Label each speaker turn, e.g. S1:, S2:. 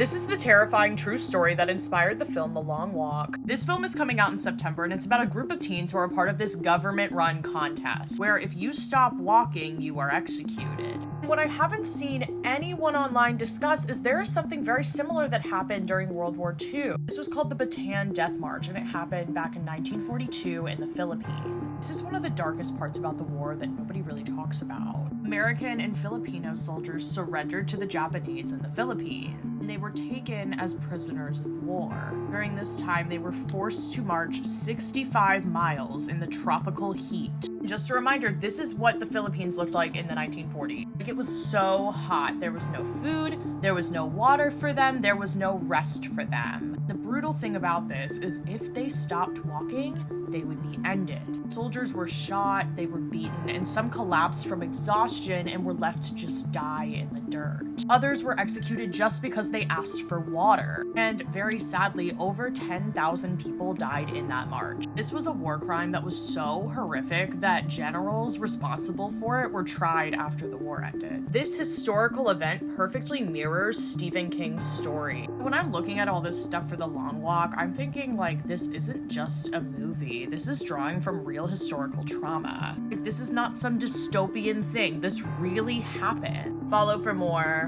S1: This is the terrifying true story that inspired the film The Long Walk. This film is coming out in September, and it's about a group of teens who are part of this government-run contest, where if you stop walking, you are executed. What I haven't seen anyone online discuss is there is something very similar that happened during World War II. This was called the Bataan Death March, and it happened back in 1942 in the Philippines. This is one of the darkest parts about the war that nobody really talks about. American and Filipino soldiers surrendered to the Japanese in the Philippines. They were taken as prisoners of war. During this time, they were forced to march 65 miles in the tropical heat. Just a reminder, this is what the Philippines looked like in the 1940s. Like, it was so hot. There was no food, there was no water for them, there was no rest for them. The brutal thing about this is if they stopped walking, they would be ended. Soldiers were shot, they were beaten, and some collapsed from exhaustion and were left to just die in the dirt. Others were executed just because they asked for water. And very sadly, over 10,000 people died in that march. This was a war crime that was so horrific that generals responsible for it were tried after the war ended. This historical event perfectly mirrors Stephen King's story. When I'm looking at all this stuff for The Long Walk, I'm thinking like, this isn't just a movie. This is drawing from real historical trauma. Like, this is not some dystopian thing. This really happened. Follow for more.